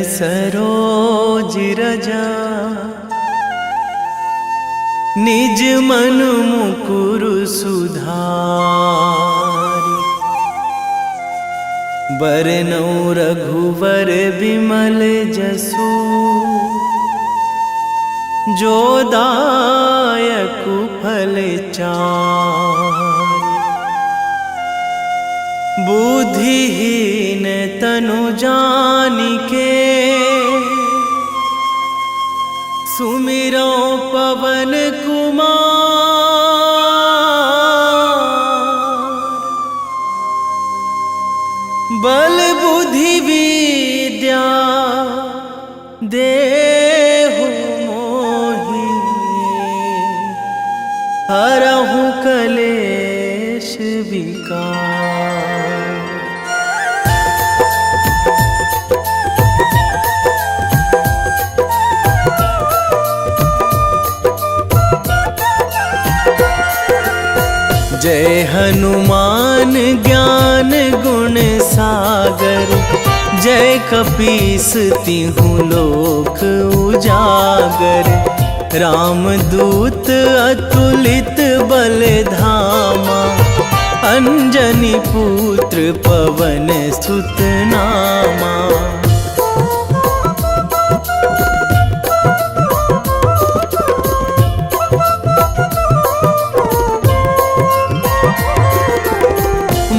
सरोज रजा निज मन मुकुर सुधारि। बरनौ रघुवर विमल जसु जो दायकु फल चारि। बुद्धिहीन तनु जानिके सुमिरो पवन कुमार। बल बुद्धि विद्या देहु मोहि हरहु कलेश विकार। जय हनुमान ज्ञान गुण सागर। जय कपीस तिहु लोक उजागर। रामदूत अतुलित बल धामा। अंजनी पुत्र पवन सुत नामा।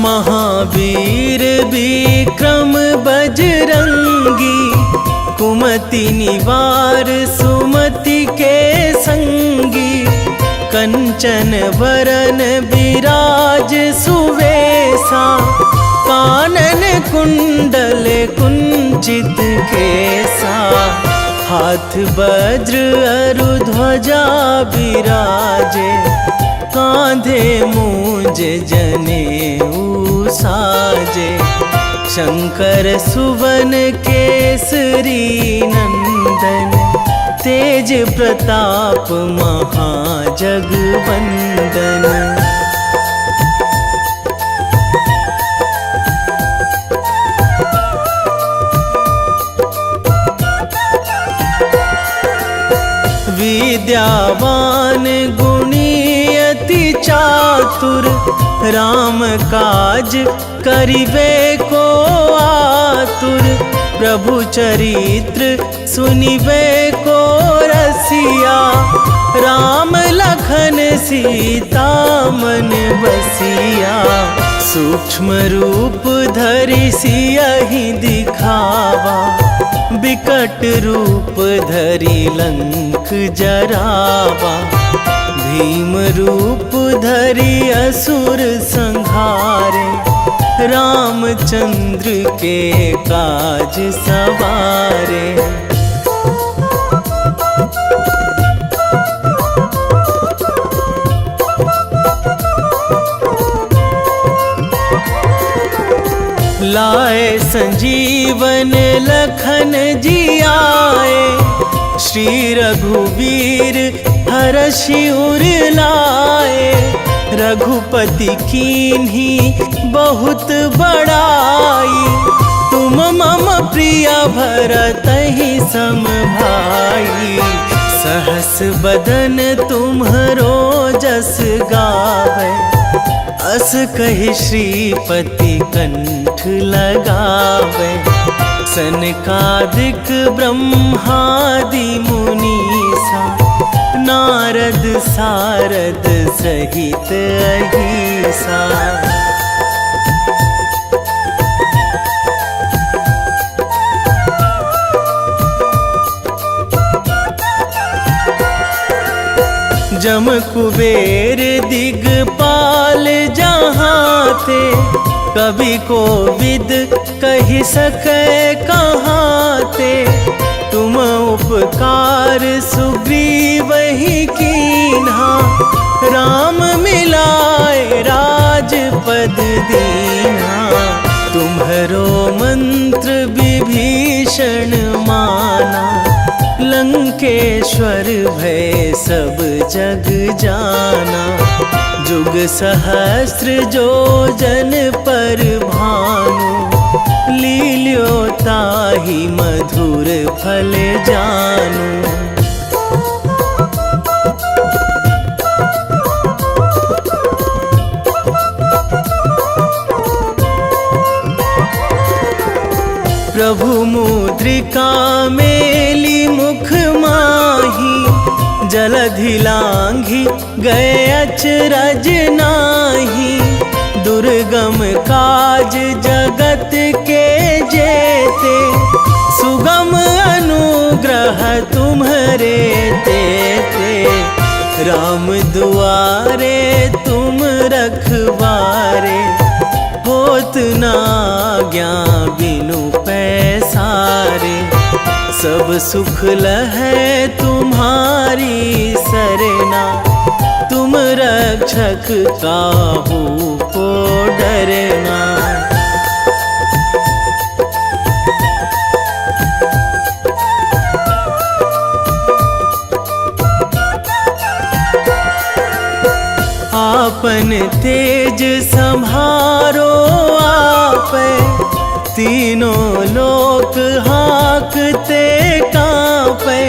महावीर विक्रम बजरंगी। कुमति निवार सुमति के संगी। कंचन वरन विराज सुवेशा। कानन कुंडल कुंचित केसा। हाथ वज्र अरु ध्वजा विराजे। कांधे मूंज जनेऊ साजे। शंकर सुवन केसरी नंदन। तेज प्रताप महाजगवंदन। विद्यावान गुणी अति चातुर। राम काज करिबे को आतुर। प्रभु चरित्र सुनिबे को रसिया। राम लखन सीता मन बसिया। सूक्ष्म रूप धरि सियहि दिखावा। विकट रूप धरि लंक जरावा। भीम रूप धरि असुर संहारे। रामचंद्र के काज सवारे। लाए संजीवन लखन जियाए। श्री रघुवीर हरषि उर लाए। रघुपति कीन्ही बहुत बड़ाई। तुम मम प्रिय भरतहि सम भाई। सहस बदन तुम्हरो जस गावै। अस कहि श्रीपति कंठ लगावै। सनकादिक ब्रह्मादि मुनीसा। नारद सारद सहित अहिसा। जम कुबेर दिगपाल जहाँ थे। कवि कोविद कहि सकै कहाँ ते। तुम उपकार सुग्रीवहि कीन्हा। राम मिलाए राजपद दीन्हा। तुम्हरो मंत्र विभीषण माना। लंकेश्वर भय सब जग जाना। जुग सहस्र जो जन पर भानु। लील्यो ताहि मधुर फल जानू। प्रभु मुद्रिका मेली मुख माही, जलधि लांघी गए अचरज नाही। दुर्गम काज जगत के जेते, सुगम अनुग्रह तुम्हरे तेते। राम दुआरे तुम रखवारे, होत ना आज्ञा बिनु पैसारे। सब सुख लहै तुम्हारी सरना, तुम रक्षक काहू को डरना। आपन तेज संभारो आपै, तीनों लोक हाकते कांपै।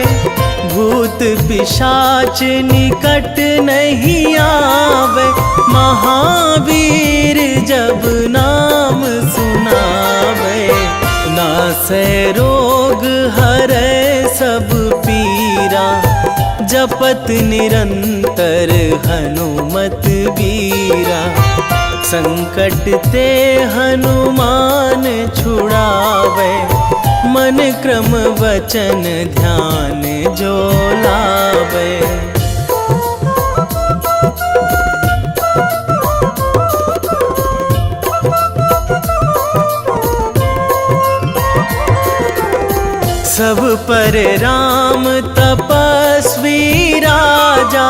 भूत पिशाच निकट नहीं आवे, महावीर जब नाम सुनावे। नासै रोग हरै सब पीरा, जपत निरंतर हनुमत बीरा। संकट ते हनुमान छुड़ावे, मन क्रम वचन ध्यान जो लावे। सब पर राम तपस्वी राजा,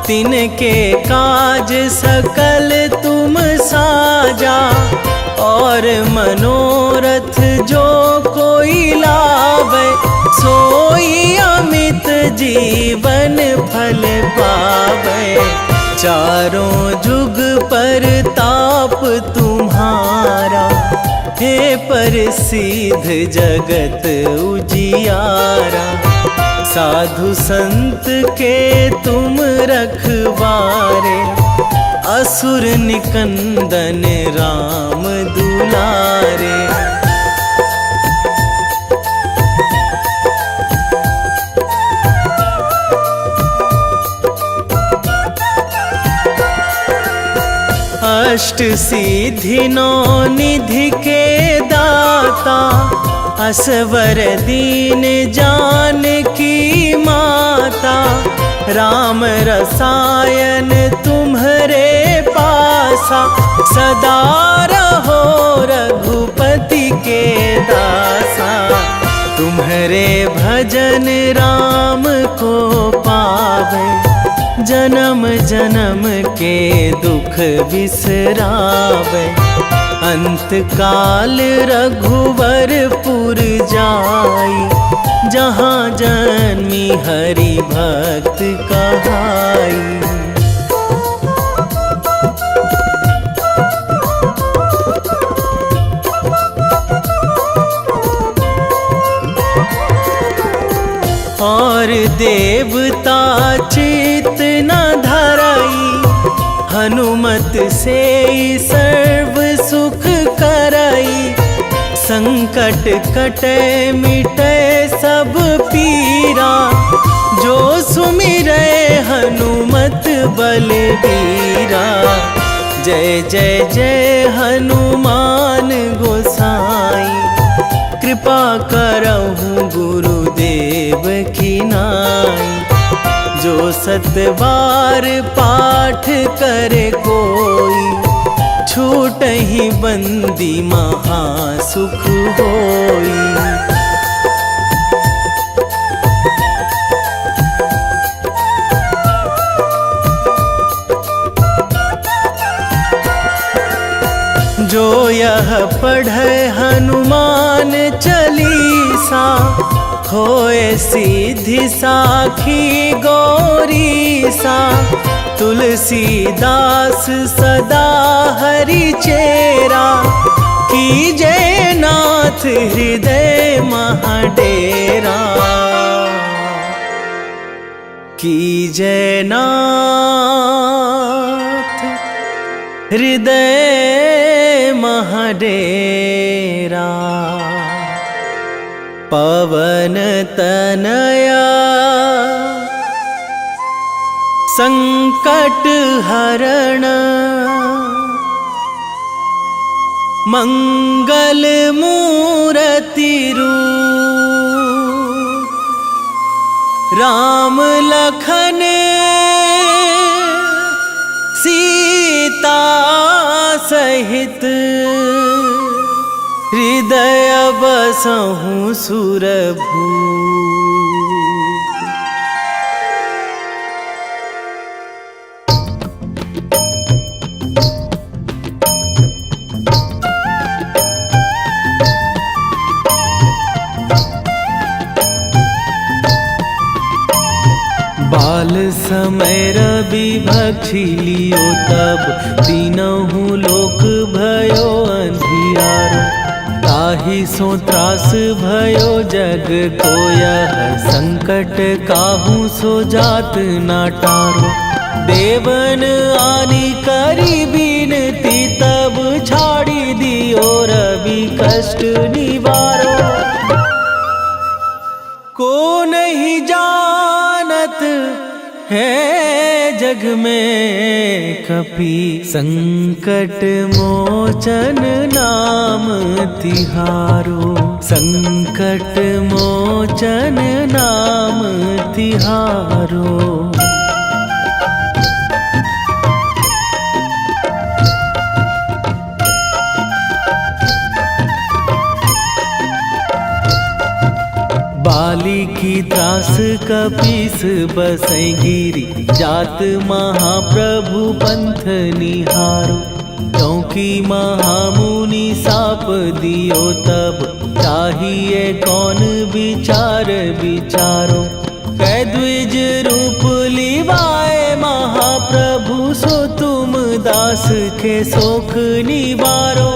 तिनके काज सकल तुम साजा। और मनोरथ जो कोई लावे, सोई अमित जीवन फल पावे। चारों जुग पर ताप तुम्हारा, हे प्रसिद्ध जगत उजियारा। साधु संत के तुम रखवारे, असुर निकंदन राम दुलारे। अष्ट सिद्धि नौ निधि के दाता, असवर दीन जानकी माता। राम रसायन तुम्हरे पासा, सदा रहो रघुपति के दासा। तुम्हरे भजन राम को पावे, जन्म जन्म के दुख बिसरावे। अंत काल रघुवरपुर जाई, जहाँ जन्मी हरि भक्त कहाई। और देवता चित न धराई, हनुमत से सर्व सुख कराई। संकट कटे मिटे सब पीरा, जो सुमिरै हनुमत बलबीरा। जय जय जय हनुमान गोसाई, कृपा करहु गुरुदेव की नाई। जो सतबार पाठ करे कोई, छूटहि बंदी महासुख होई। जो यह पढ़े हनुमान चालीसा, होए सीधी साखी गौरीसा। तुलसीदास सदा हरि चेरा, कीजे नाथ हृदय महाडेरा, कीजे नाथ हृदय महाडेरा। पवन तनया संकट हरण, मंगल मूर्ति रूप, राम लखन सीता सहित, हृदय बसहु सुरभूप। बाल समय रवि भक्षी लियो तब, तीनहु लोक भयो अंधियारो। ताहि सो त्रास भयो जग को यह, संकट काहू सो जात ना टारो। देवन आनी करी बिनती तब, छाड़ी दियो रवि कष्ट निवारो। को नहीं जानत है जग में कपि, संकट मोचन नाम तिहारो। संकट मोचन नाम तिहारो। बाली की त्रास कपीस बसै गिरी, जात महाप्रभु पंथ निहारो। क्योंकि महामुनि साप दियो तब, चाहिए कौन विचार विचारो। कै द्विज रूप लिवाए महाप्रभु, सो तुम दास के शोक निवारो।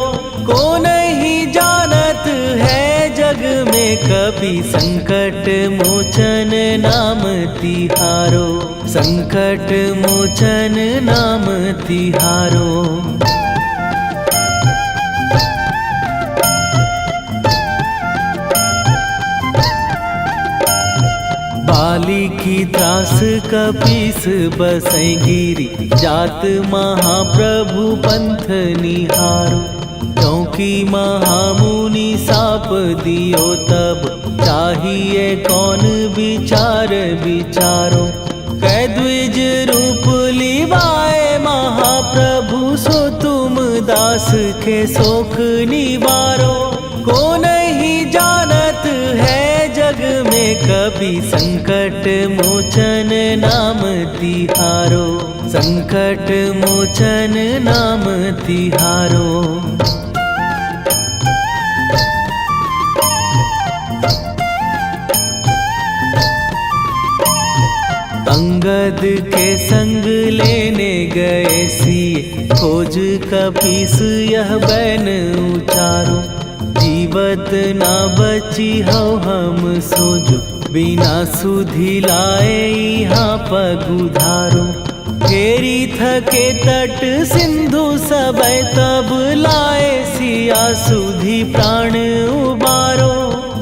को नहीं जानत है जग में कपि, संकट मोचन नाम तिहारो। संकट मोचन नाम तिहारो। बाली की त्रास कपीस बसै गिरी, जात महाप्रभु पंथ निहारो। क्योंकि महामुनि साप दियो तब, चाहिए कौन विचार विचारो। कै द्विज रूप लिवाए महाप्रभु, सो तुम दास के शोक निवारो। को नहीं जानत है जग में कपि, संकट मोचन नाम तिहारो। संकट मोचन नाम तिहारो। अंगद के संग लेने गए सिए, खोज कपीस यह बैन उचारो। जीवत ना बची हो हम सोजो, बिना सुधि लाए यहाँ पगुधारो। फेरी थके तट सिंधु सबय, तब लाए सिया सुधि प्राण उबारो।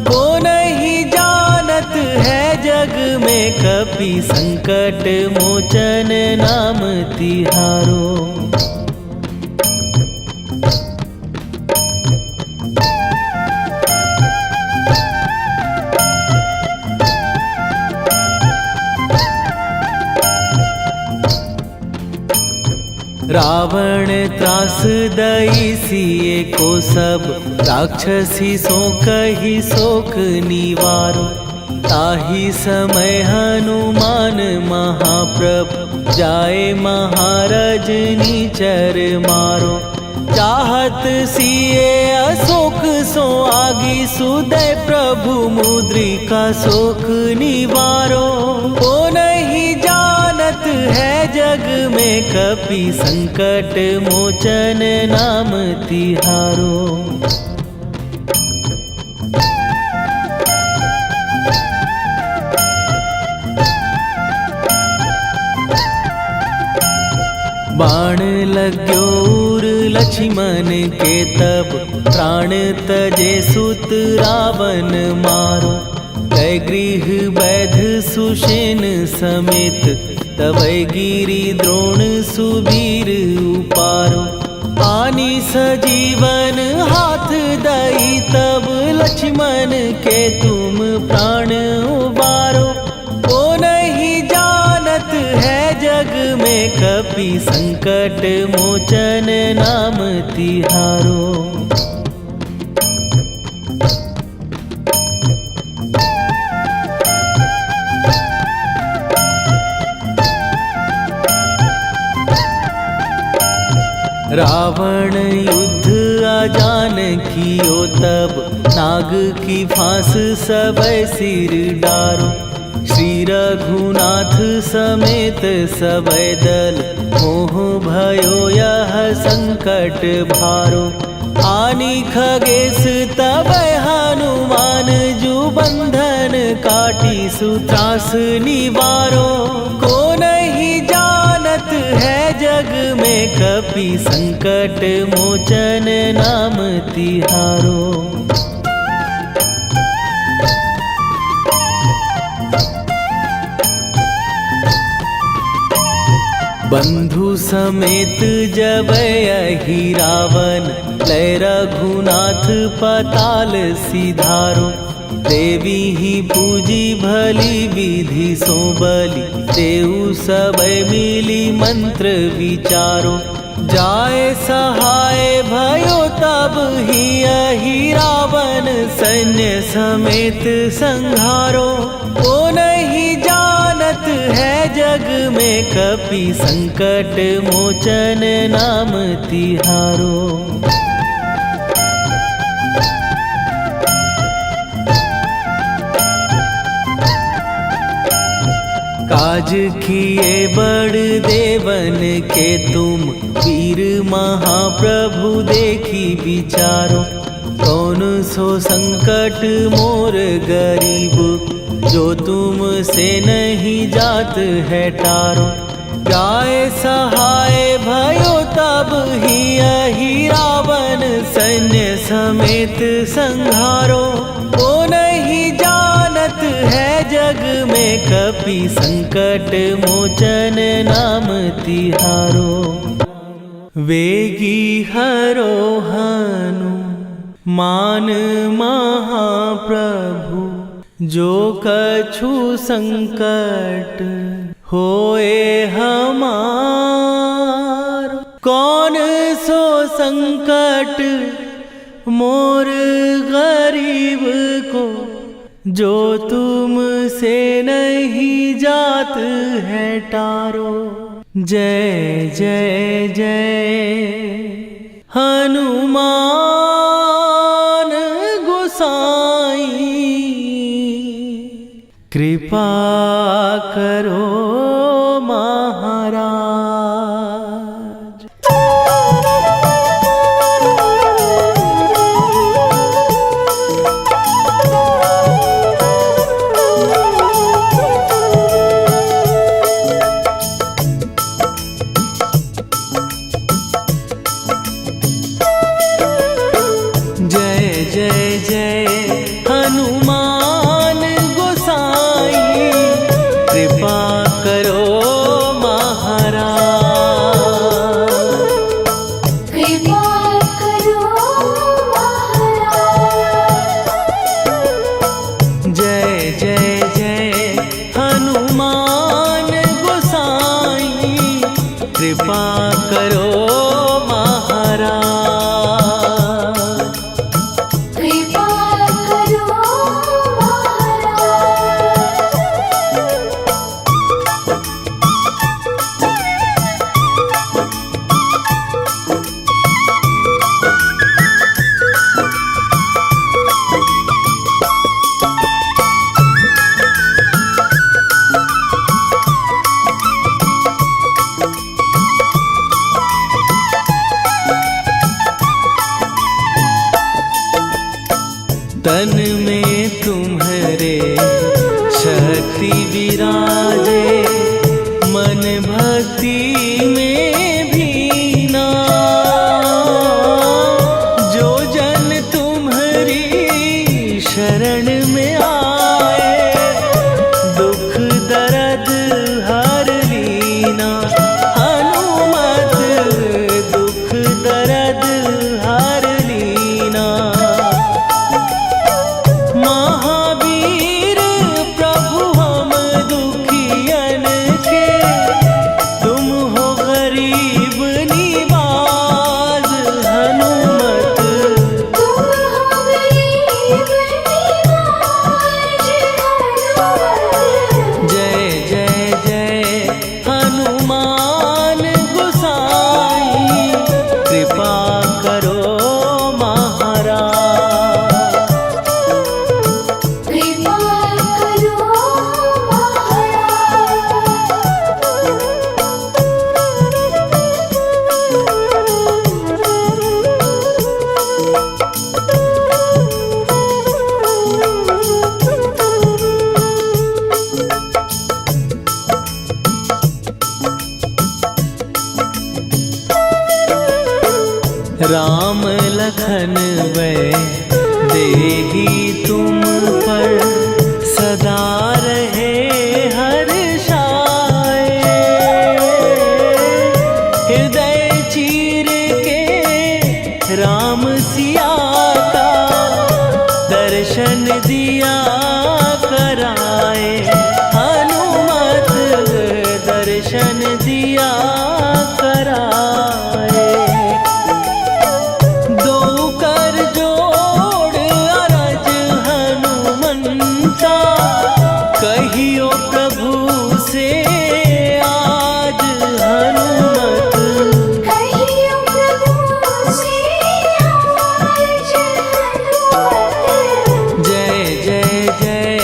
को नहीं जानत है जग में कपि, संकट मोचन नाम तिहारो। रावण त्रास दई सिए को सब, राक्षसी सो कही शोक निवारो। ताहि समय हनुमान महाप्रभु, जाए महाराज नीचर मारो। चाहत सिए अशोक सो आगी, सुदय प्रभु मुद्रिका शोक निवारो। को नहीं जानत है जग में कपि संकट मोचन नाम तिहारो। बाण लाग्यो उर लक्ष्मण के तब प्राण तजे सुत रावण मारो। कै गृह वैध सुषेण समेत तबै गिरि द्रोण सुबीर उपारो। आनी सजीवन हाथ दई तब लक्ष्मण के तुम प्राण उबारो। ओ नहीं जानत है जग में कपि संकट मोचन नाम तिहारो। रावण युद्ध आजान कियो तब नाग की फांस सबै सिर डारो। श्री रघुनाथ समेत सबै दल मोह भयो यह संकट भारो। आनी खगेश तबै हनुमान जु बंधन काटी सुत्रास निवारो। को नहीं जानत है जग में कपि संकट मोचन नाम तिहारो। बंधु समेत जबै अहि रावण लय रघुनाथ पताल सिधारो। देवी ही पूजी भली विधि सो बलि तेउ सबै मिली मंत्र विचारो। जाय सहाय भयो तब ही अहि रावण सैन्य समेत संहारो। ओ नहीं जानत है जग में कपि संकट मोचन नाम तिहारो। काज किए बड़ देवन के तुम वीर महाप्रभु देखी विचारो। कौन सो संकट मोर गरीब जो तुम से नहीं जात है टारो। जाय सहाय भयो तब ही अहि रावण सैन्य समेत संहारो। ओ नहीं जानत है जग में कपि संकट मोचन नाम तिहारो। वेगी हरो हनु मान महाप्रभु जो कछु संकट होए हमार। कौन सो संकट मोर गरीब को जो तुम से नहीं जात है टारो। जय जय जय हनुमान गोसाई कृपा करो महाराज। कृपा कर लखन वै देही तुम पर सदा रहे हर्षाए। हृदय चीर के राम सिया का दर्शन दिया कराए। हनुमत दर्शन दिया कराए। दो कर जोड़ अरज हनुमंता कहियो प्रभु से आज हनुमत। कहियो प्रभु से आज हनुमत। जय जय जय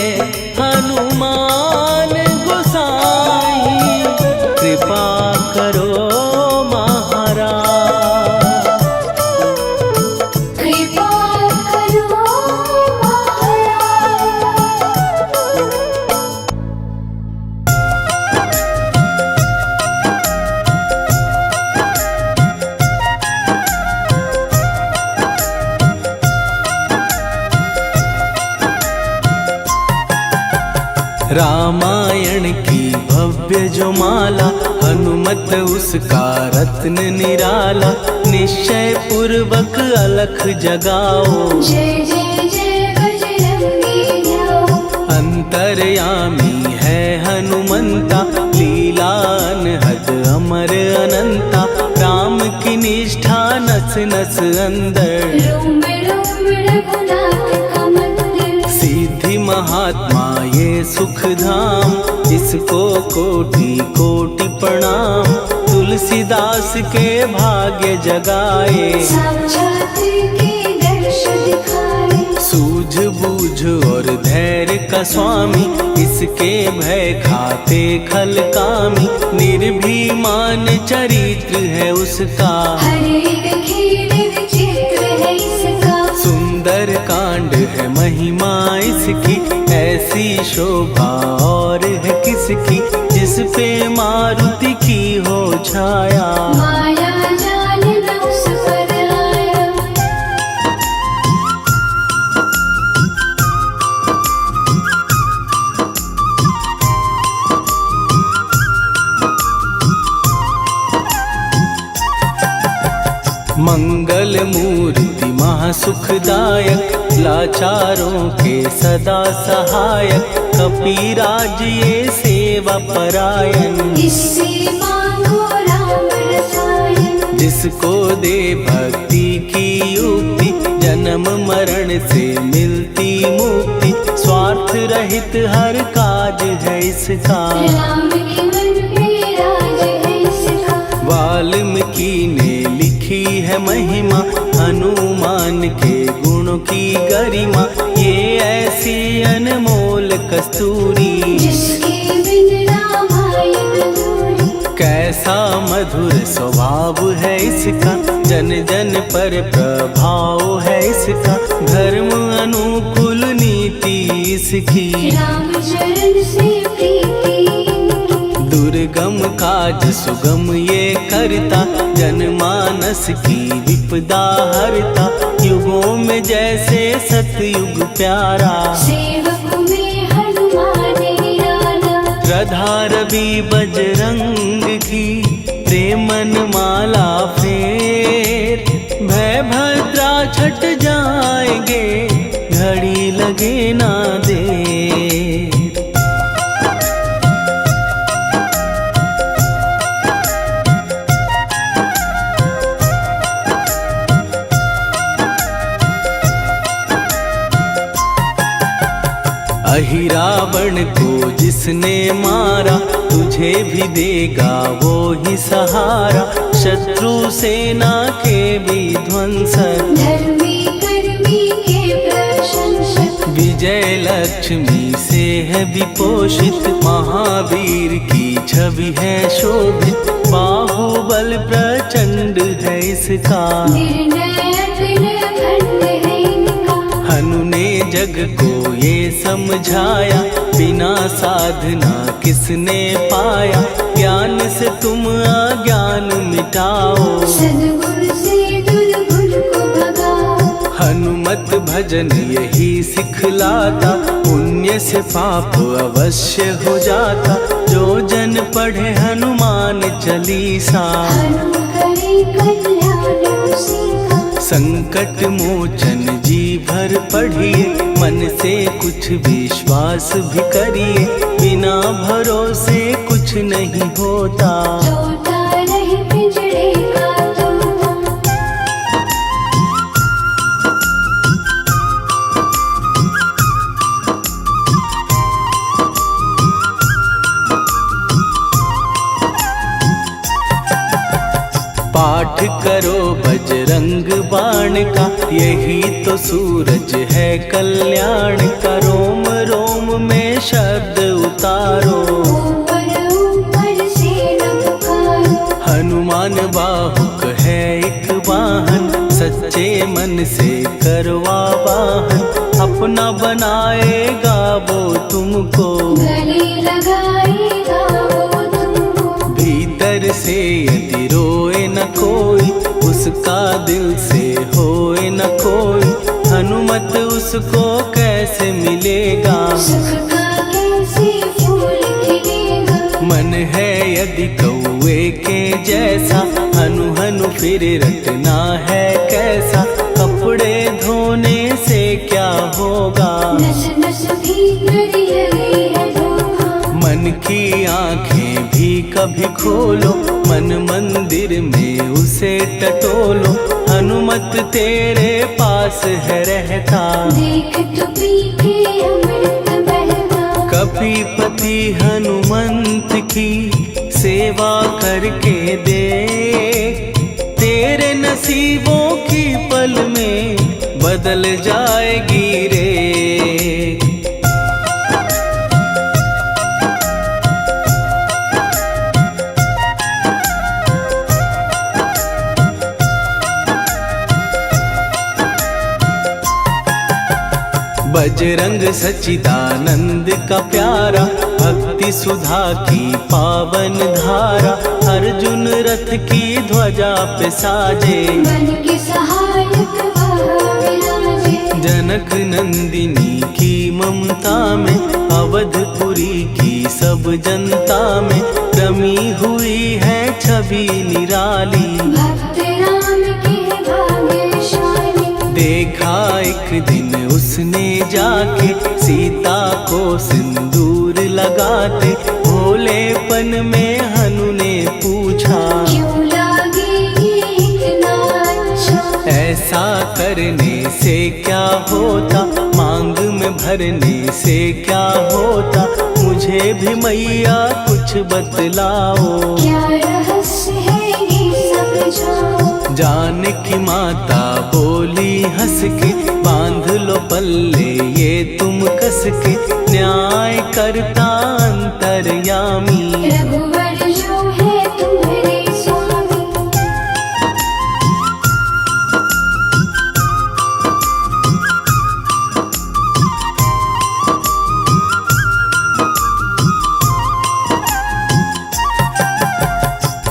हनुमान गोसाई कृपा करो महाराज। कृपा करो महाराज। रामायण की भव्य जो माला हनुमत उसका रत्न निराला। निश्चय पूर्वक अलख जगाओ जय जय जय बजरंगी जाओ। अंतर्यामी है हनुमंता लीला अनहद अमर अनंता। राम की निष्ठा नस नस अंदर रोम रोम रघुनाथ का मंदिर। सिद्धि महात्मा ये सुख धाम इसको कोटि कोटि प्रणाम। तुलसीदास के भाग्य जगाए साक्षात के दर्श दिखाए। सूझ बूझ और धैर्य का स्वामी इसके भय खाते खल कामी। निर्भीमान चरित्र है उसका हर एक खेल विचित्र है इसका। सुंदर कांड है महिमा इसकी। ऐसी शोभा और है किसकी जिस पे मारुति की हो छाया। माया जाल न उस पर आया। मंगल मूर्ति महासुखदायक लाचारों के सदा सहायक। कपीराज ये सेवा परायण इससे मांगो राम रसायन। जिसको दे भक्ति की युक्ति जन्म मरण से मिलती मुक्ति। स्वार्थ रहित हर काज है इसका राम के मन में राज है इसका। वाल्मीकि ने लिखी है महिमा हनुमान के गुणों की गरिमा। ये ऐसी अनमोल कस्तूरी जिसके बिन रामायण अधूरी। कैसा मधुर स्वभाव है इसका जन जन पर प्रभाव है इसका। धर्म अनुकूल नीति इसकी राम चरण से प्रीति। दुर्गम काज सुगम ये करता जनमानस की विपदा हरता। युगों में जैसे सतयुग प्यारा सेवक में हनुमान निराला। श्रद्धा रवि बजरंग की प्रेमन माला फेर। भय भद्रा छट जाएंगे घड़ी लगे ना देर। अहिरावण को जिसने मारा तुझे भी देगा वो ही सहारा। शत्रु सेना के विध्वंसक धर्मी कर्मी के प्रशंसक। विजय लक्ष्मी से है विपोषित। महावीर की छवि है शोभित। बाहुबल प्रचंड है इसका निर्णयक निर्भंड है इनका। हनु ने जग को ये समझाया बिना साधना किसने पाया। ज्ञान से तुम अज्ञान मिटाओ सद्गुण से दुर्गुण को भगाओ। हनुमत भजन यही सिखलाता, पुण्य से पाप अवश्य हो जाता। जो जन पढ़े हनुमान चालीसा, हनुम करे कल्याण उसी का। संकट मोचन जी भर पढ़िए, मन से कुछ विश्वास भी करिए। बिना भरोसे कुछ नहीं होता, तोता रहे पिंजरे का तोता। पाठ करो बजरंग बाण का, यही तो सूरज है कल्याण का। रोम रोम में शब्द उतारो, ऊपर ऊपर से न पुकारो। हनुमान बाहुक है एक वाहन, सच्चे मन से करवा वाहन। अपना बनाएगा वो तुमको, गले लगाएगा वो तुमको। भीतर से यदि रोए न कोई, उसका दिल से होए न कोई। हनुमत उसको कैसे मिलेगा, सुख का कैसे फूल खिलेगा। मन है यदि कौए के जैसा, हनु हनु फिर रटना है कैसा। कपड़े धोने से क्या होगा, नस नस भीतर लगी है धोखा। मन की आंखें भी कभी खोलो, मन मंदिर में उसे टटोलो। हनुमत तेरे पास है रहता, देख तो पी के अमृत बहता। कपीपति हनुमंत की सेवा करके दे, तेरे नसीबों की पल में बदल जाएगी रे। बजरंग सच्चिदानंद का प्यारा, भक्ति सुधा की पावन धारा। अर्जुन रथ की ध्वजा पे साजे, मन के सहायक वह विराजे। जनक नंदिनी की ममता में, अवधपुरी की सब जनता में रमी हुई है छवि निराली। भक्त राम के भाग्यशाली, देखा एक दिन उसने जाके सीता को सिंदूर लगाते। भोलेपन में हनु ने पूछा, क्यों लागे ये इतना अच्छा। ऐसा करने से क्या होता, मांग में भरने से क्या होता। मुझे भी मैया कुछ बतलाओ, क्या रहस्य है ये समझाओ। जानकी माता बोली हंस के, बांध लो पल्ले ये तुम कस के। न्याय करता अंतर्यामी, रघुवर जो है तुम्हारे स्वामी।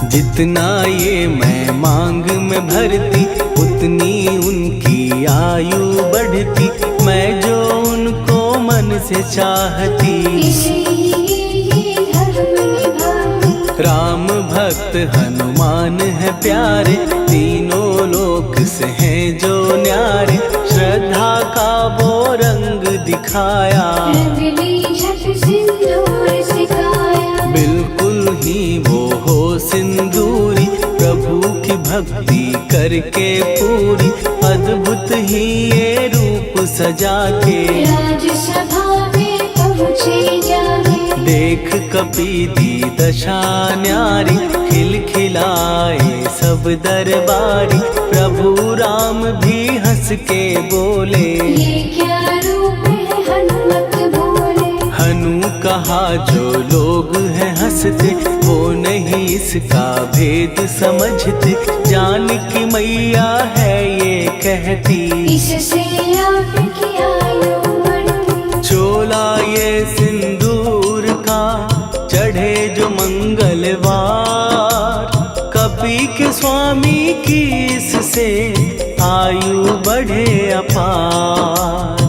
जितना ये मैं मांग में भरती, उतनी उनकी आयु बढ़ती। मैं जो उनको मन से चाहती, इसलिए ये धर्म निभाती। राम भक्त हनुमान है प्यारे, तीनों लोक से हैं जो न्यारे। श्रद्धा का वो रंग दिखाया, रंगली झट सिंदूर सिखाया। बिल्कुल ही वो हो सिंदूरी, प्रभु की भक्ति करके पूरी। अद्भुत ही ये रूप सजा के, राजसभा में पहुँचे जाके। देख कपीदी दशा न्यारी, खिलखिलाए सब दरबारी। प्रभु राम भी हंस के बोले, ये क्या रूप है हनुमत बोले। हनु कहा जो लोग हैं हंसते, वो नहीं इसका भेद समझते। जानकी मैया है ये कहती, इससे आपकी आयु बढ़ती। चोला ये सिंदूर का चढ़े जो मंगलवार। कपी के स्वामी की इससे आयु बढ़े अपार।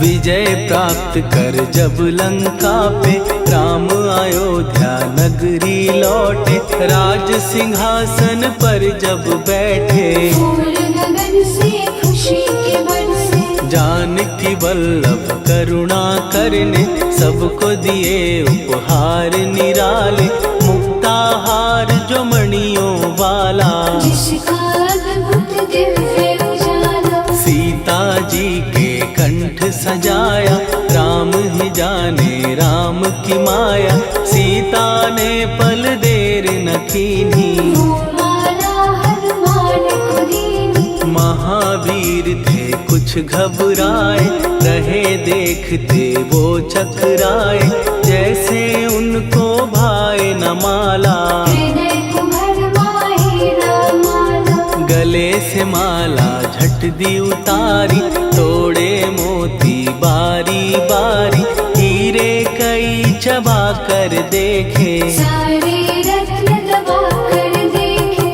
विजय प्राप्त कर जब लंका पे राम अयोध्या नगरी लौटे, राज सिंहासन पर जब बैठे, फूल गगन से खुशी के बरसे, जानकी वल्लभ करुणा करने सबको दिए उपहार निराले, मुक्ताहार जो मणियों वाला, जिसका अद्भुत दिव्य उजाला, सीता जी के कंठ सजाया, राम ही जाने राम की माया, सीता ने पल देर न कीन्ही, वो माला हनुमान को दीनी। महावीर थे कुछ घबराए, रहे देखते वो चकराए, जैसे उनको भाए न माला, हृदय को भरमाए न माला, गले से माला झट दी उतारी, तोड़े मोती बारी बारी, हीरे कई चबा कर देखे, सारे रत्न दबा कर देखे।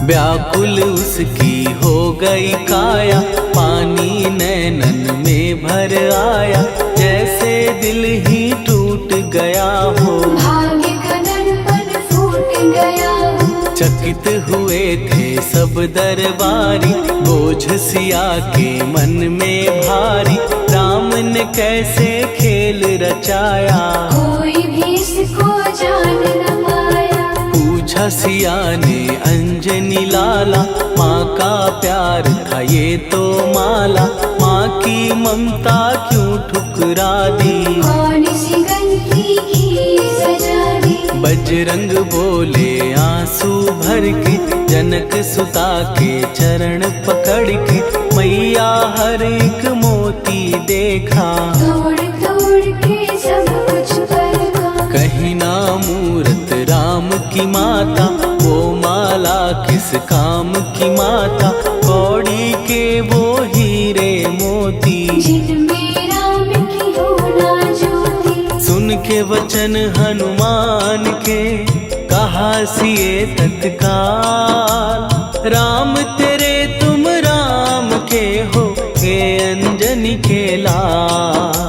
व्याकुल उसकी हो गई काया, पानी नैनन में भर आया, जैसे दिल ही टूट गया हो, भाग्य का दर्पण फूट गया हो, चकित हुए थे सब दरबारी, बोझ सिया के मन में भारी, राम ने कैसे खेल रचाया, कोई भी इसको जान न पाया। पूछा सिया ने अंजनी लाला, माँ का प्यार था ये तो माला, माँ की ममता क्यों ठुकरा दी, कौन सी गलती की सजा दी। बजरंग बोले आंसू भर के, जनक सुता के चरण पकड़ के, मैया हर एक मोती देखा, तोड़ तोड़ के सब कुछ परखा। कहीं ना मूरत राम की माता, वो माला किस काम की माता, कौड़ी के वो हीरे मोती, जिनमें राम की हो ना ज्योति। सुन के वचन हनुमान के, कहा सिए तत्काल, राम तेरे तुम राम के हो, के अंजनी के लाल।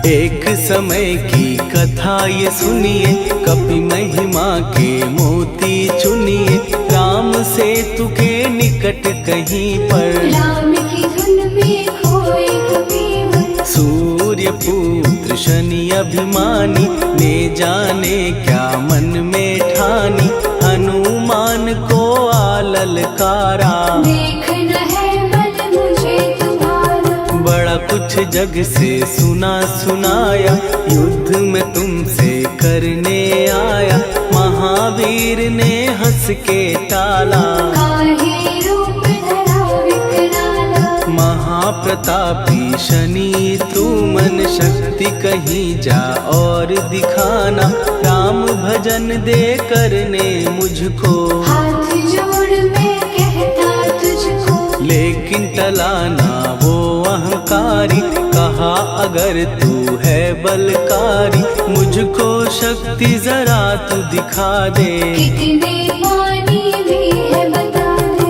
एक समय की कथा ये सुनिए, कपि महिमा के मोती चुनिए, राम सेतु के निकट कहीं पर, राम की धुन में खोए कबीर। सूर्य पुत्र शनि अभिमानी, ने जाने क्या मन में ठानी, हनुमान को आललकारा, देखना है बल मुझे तुम्हारा। बड़ा कुछ जग से सुना सुनाया, युद्ध में तुमसे करने आया, महावीर ने हंस के टाला, काहे रूप धरा विकराला। महाप्रतापी शनि तू मन शक्ति कहीं जा और दिखाना, राम भजन दे करने मुझको, हाथ जोड़ मैं कहता तुझको। लेकिन टलाना वो अहंकारी, कहा अगर तू है बलकारी, मुझको शक्ति जरा तू दिखा दे, कितने पानी भी है बता दे।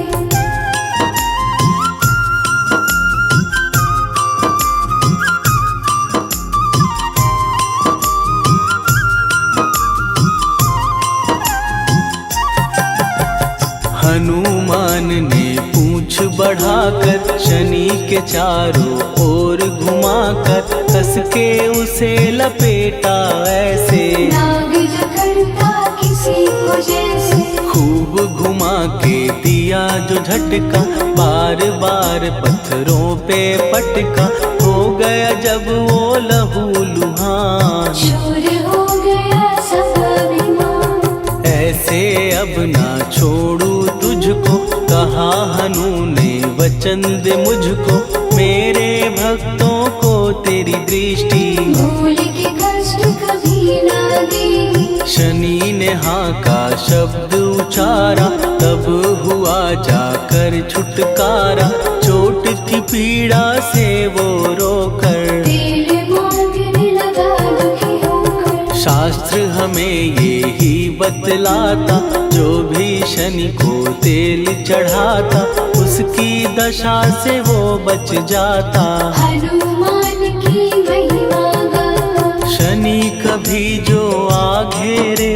हनुमान ने पूंछ बढ़ाकर, शनि के चारों ओर घुमाकर, कस के उसे लपेटा ऐसे, नाग जो करता किसी को जैसे। खूब घुमा के दिया जो झटका, बार बार पत्थरों पे पटका, हो गया जब वो लहू लुहान, चूर हो गया सब अभिमान। ऐसे अब ना छोड़ू तुझको, कहा हनु ने वचन दे मुझको। मेरे भक्तों को तेरी दृष्टि, भूल के कष्ट कभी ना देगी। शनि ने हाँ का शब्द उचारा, तब हुआ जाकर छुटकारा। चोट की पीड़ा से वो रोकर, तेल मांगने लगा दुखी होकर। शास्त्र हमें ये ही बतलाता, जो भी शनि को तेल चढ़ाता, उसकी दशा से वो बच जाता। हनुमान की महिमा गाता। शनि कभी जो आ घेरे,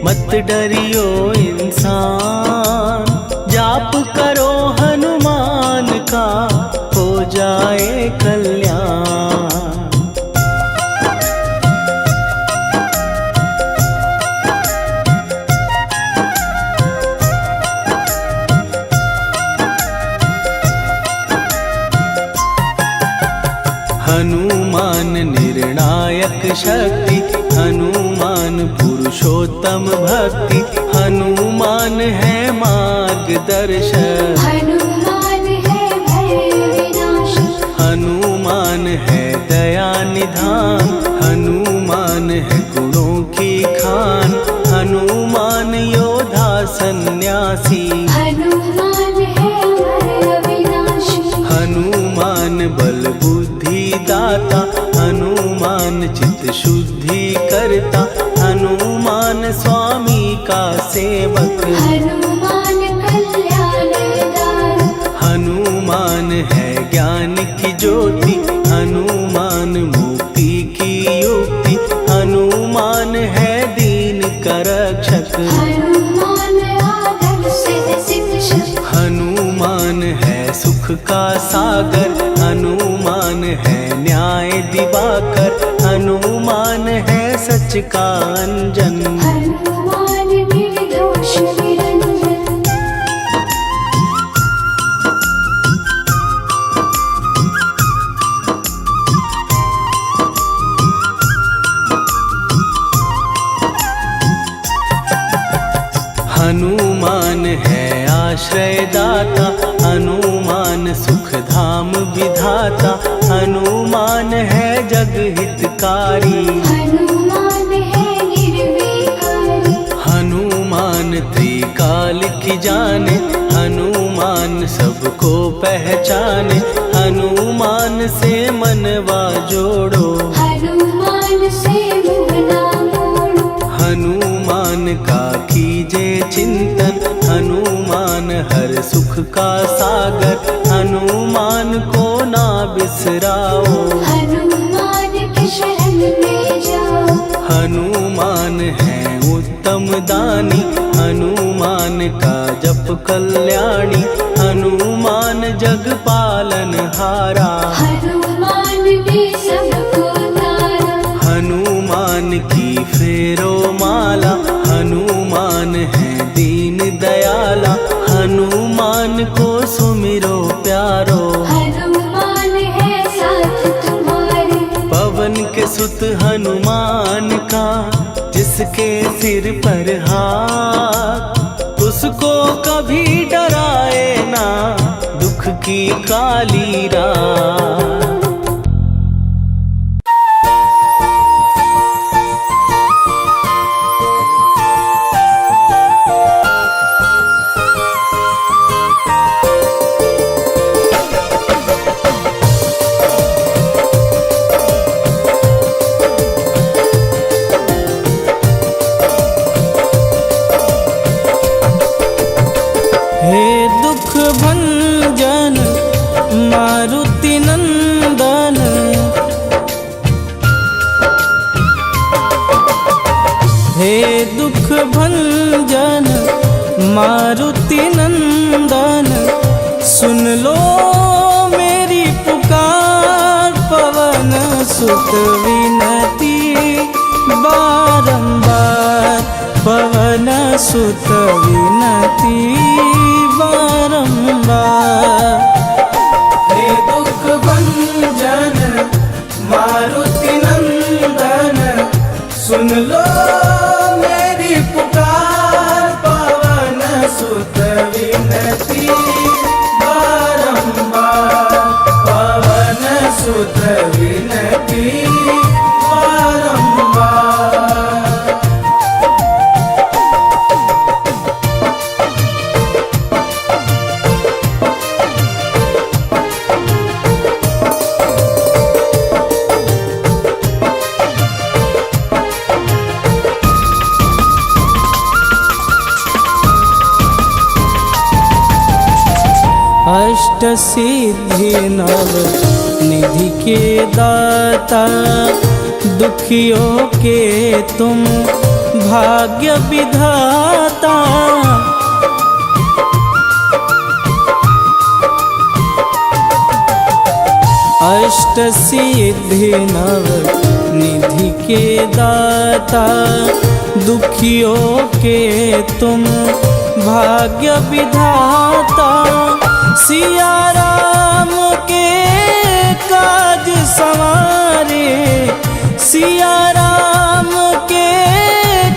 मत डरियो इंसान। जाप करो हनुमान का, हो जाए कल्याण। हनुमान निर्णायक शक्ति, हनुमान पुरुषोत्तम भक्ति। हनुमान है मार्गदर्शक, हनुमान है भय विनाशक। हनुमान है दया निधान। हनुमान है गुणों की खान, हनुमान योद्धा सन्यासी। हनुमान है भय विनाशी। हनुमान बल बुद्धि दाता, हनुमान चित्त शुद्धि करता। हनुमान स्वामी का सेवक, हनुमान कल्याणदायक। हनुमान है ज्ञान की ज्योति। हनुमान मुक्ति की युक्ति, हनुमान है दीन का रक्षक। हनुमान आदर से शिक्षक। हनुमान है सुख का सागर, हनुमान है न्याय दिवाकर। हनुमान है सच का अंजन, हनुमान निर्दोष निरंजन। हनुमान है आश्रय दाता, हनुमान सुख धाम विधाता। हनुमान है जग हितकारी, हनुमान है निर्विकारी। हनुमान त्रिकाल की जाने। हनुमान सबको पहचाने, हनुमान से मनवा जोड़ो। हनुमान से मुँह ना मोड़ो। हनुमान का कीजे चिंतन, हनुमान हर सुख का सागर। हनुमान को ना बिसराओ, हनुमान के शरण में जाओ। हनुमान है उत्तम दानी, हनुमान का जप कल्याणी। हनुमान जग पालन हारा, हनुमान ने सबको तारा। हनुमान की फेरो माला। हनुमान है दीन दयाला, हनुमान को सुमिरो प्यारो। हनुमान है साथ तुम्हारे। पवन के सुत हनुमान का, जिसके सिर पर हाथ, उसको कभी डराए ना दुख की काली रात। हे दुख भंजन मारुति नंदन, हे दुख भंजन मारुति नंदन। सुन लो मेरी पुकार, पवन सुत विनती बारंबार। पवन सुत विनती बारंबार। हे दुख भंजन सुत विनती बारंबार, पवन सुत विनती बारंबार। अष्ट सिद्धि नव निधि के दाता, दुखियों के तुम भाग्य विधाता। अष्ट सिद्धि नव निधि के दाता, दुखियों के तुम भाग्य विधाता। सिया राम के काज संवारे, सिया राम के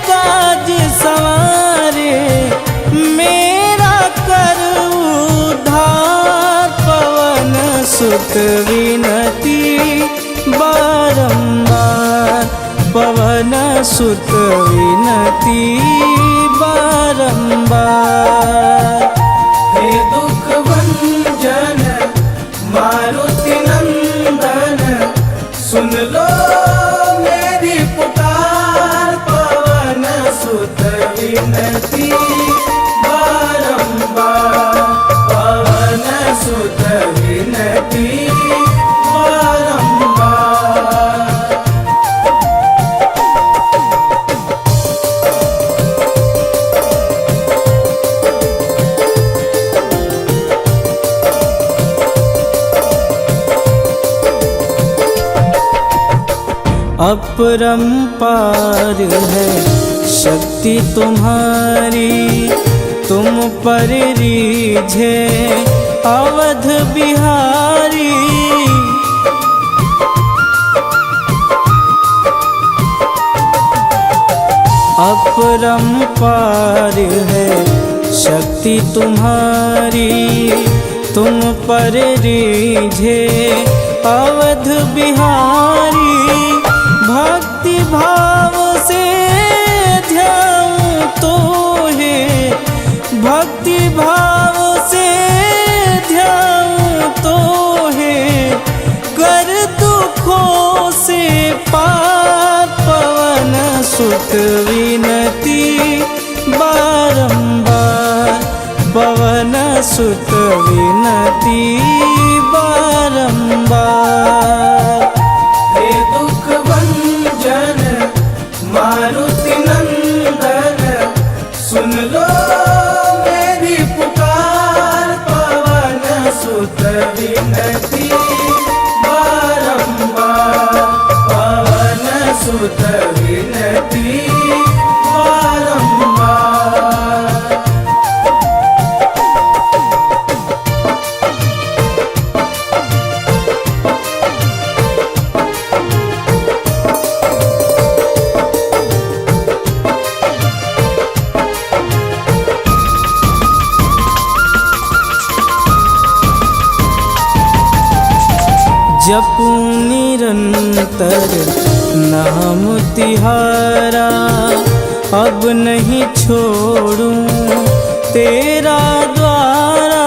काज संवारे, मेरा कर उद्धार। पवन सुत विनती बारंबार, पवन सुत विनती बारंबार। हे दुख भंजन मारुति नंदन, सुन लो मेरी पुकार। पवन सुत विनती बारंबार, पवन सुत विनती बारंबार। अपरंपार है शक्ति तुम्हारी, तुम पर रीझे अवध बिहारी। अपरंपार है शक्ति तुम्हारी, तुम पर रीझे अवध बिहारी। भक्ति भाव से ध्याऊं तो है, भक्ति भाव से ध्याऊं तो है, कर दुखों से पार। पवन सुत विनती बारंबार, पवन सुत विनती बारंबार। हे दुख भंजन मारुति नंदन, सुन लो मेरी पुकार। पवन सुत विनती बारंबार, पवन सुत विनती बारंबार। जपूं निरंतर नाम तिहारा, अब नहीं छोड़ूं तेरा द्वारा।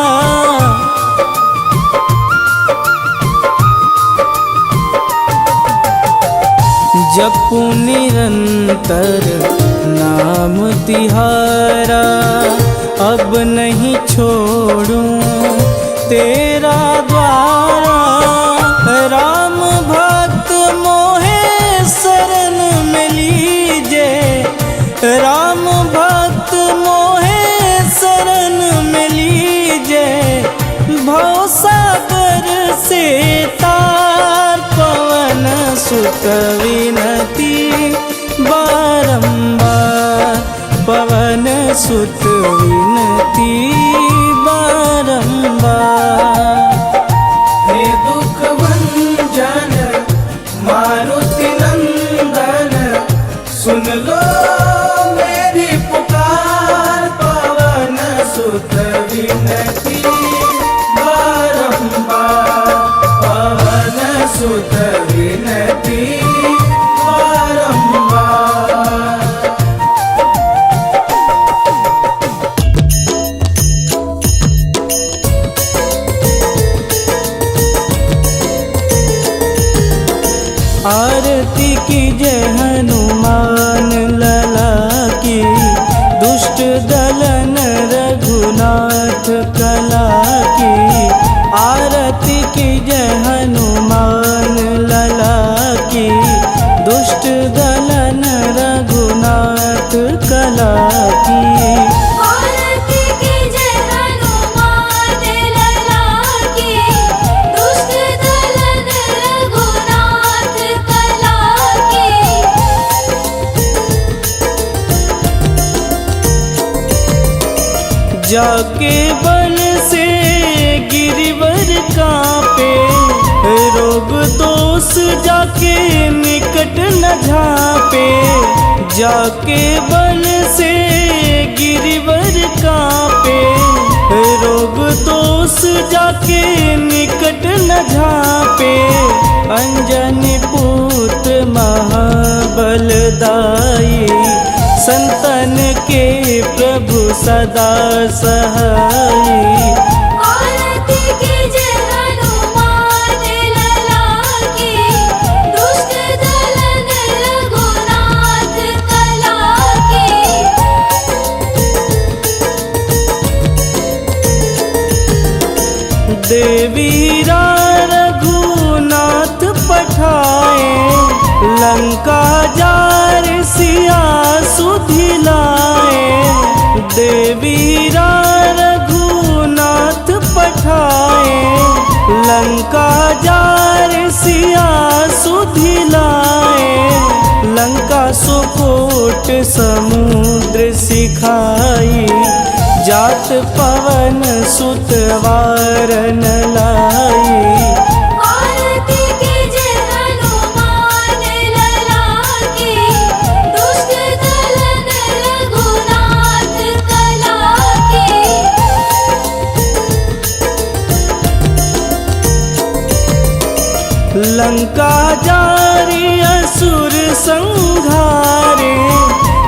जपूं निरंतर नाम तिहारा, अब नहीं छोड़ूं तेरा द्वारा। राम भक्त मोहे शरण में लीजे, राम भक्त मोहे शरण में लीजे। भवसागर से तार, पवन सुत विनती बारंबार, पवन सुत विनती बारंबार। हे दुख भंजन मारुति नंदन, सुन लो मेरी पुकार। पवन दलन रघुनाथ कला की, आरती की जय हनुमान लला की। दुष्ट दलन रघुनाथ कला की, आरती की जय हनुमान लला की। दुष्ट दलन रघुनाथ कला की। जाके बल से गिरिवर कांपे, रोग दोष जाके निकट न झांपे। जाके बल से गिरिवर कांपे, रोग दोष जाके निकट न झांपे। अंजनी पूत महाबलदाई, संतन के प्रभु सदा सहाई। आरती की जय हनुमान लला की। दुष्ट दलन रघुनाथ कला की। देवीरा रघुनाथ पठाए, लंका जार सिया सुधिलाए। देवीरा रघुनाथ पठाए, लंका जार सिया सुधिलाए। लंका सुकोट समुद्र सिखाई, जात पवन सुत वारन लाई। आरती की जय हनुमान लला की। दुष्ट दलन रघुनाथ कला की। लंका जारी असुर संहारे,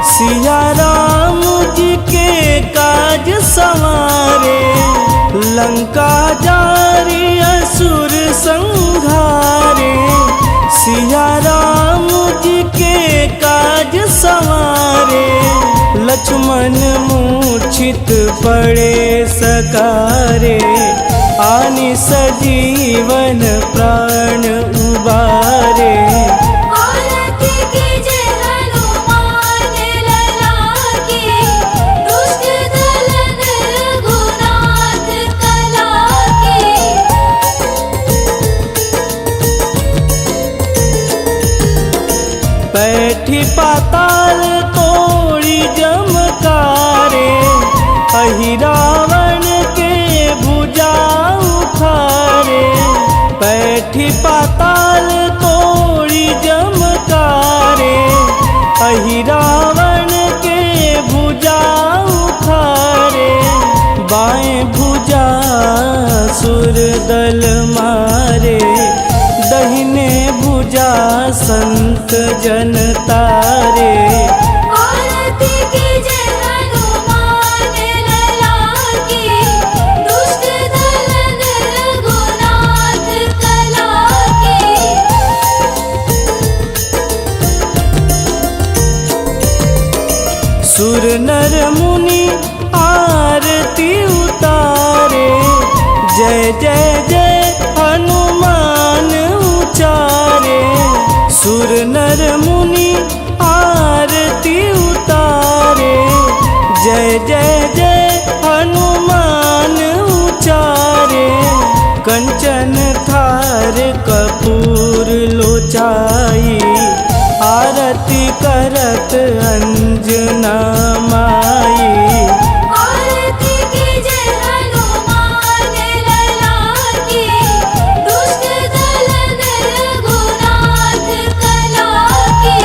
सिया राम जी के काज संवारे। लंका जारी असुर संहारे, सिया राम जी के काज संवारे। लक्ष्मण मूर्छित पड़े सकारे, आनि सजीवन प्राण उबारे। आरती की जय हनुमान लला की। दुष्ट दलन रघुनाथ कला की। बैठी पाताल तोड़ी जमकारे, अहि रावण के भुजा उखारे। बैठी पाताल तोड़ी जमकारे, अहि रावण के भुजा उखारे। बाएं भुजा सुर दल मारे, दहिने भुजा संत जन तारे। आरती की जय हनुमान लला की। दुष्ट दलन रघुनाथ कला की। सुर नर मुनि आरती उतारे, जय जय जय हनुमान उचारे। सुर नर मुनि आरती उतारे, जय जय जय हनुमान उचारे। कंचन थार कपूर लोचाई, आरती करत अंजना माई। आरती की जय हनुमान लला की। दुष्ट दलन रघुनाथ कला की।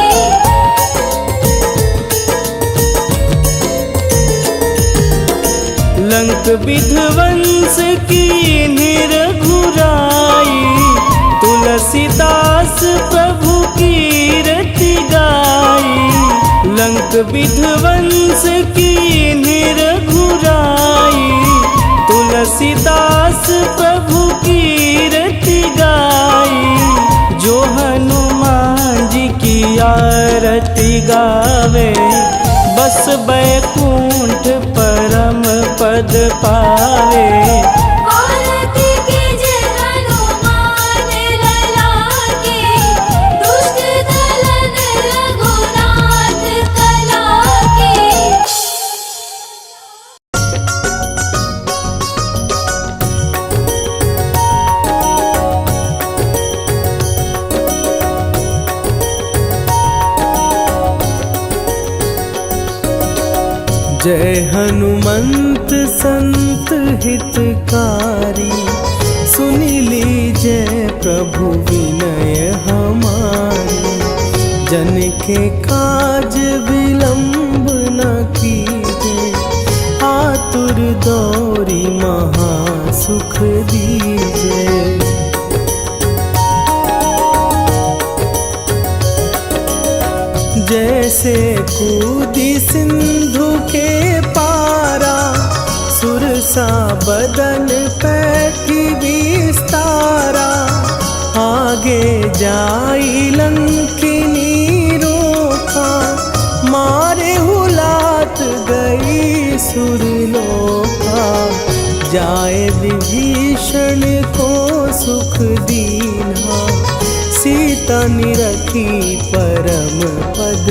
लंक विध्वंस की निरघुराई, तुलसीदास प्रभु कीरति गाई। लंक विध्वंस की निरघुराई, तुलसीदास प्रभु कीरति गाई। जो हनुमान जी की आरती गावे, बस बैकुंठ पद पावे। औरती के जय हनुमान ललाके, दुष्ट दलन रघुनाथ कलाके। जय हनुमंत संत हितकारी, सुनि लीजय प्रभु विनय हमारी। जन के काज विलंब न कीजे, आतुर दौरी महासुख दीजे। जैसे कूदी सिंधु के पारा, सुरसा बदन पैठी विस्तारा। आगे जाई लंकिनी रोका, मारे हुलात गई सुरलोका। जाए विभीषण को सुख दीना, सीता निरखी परम पद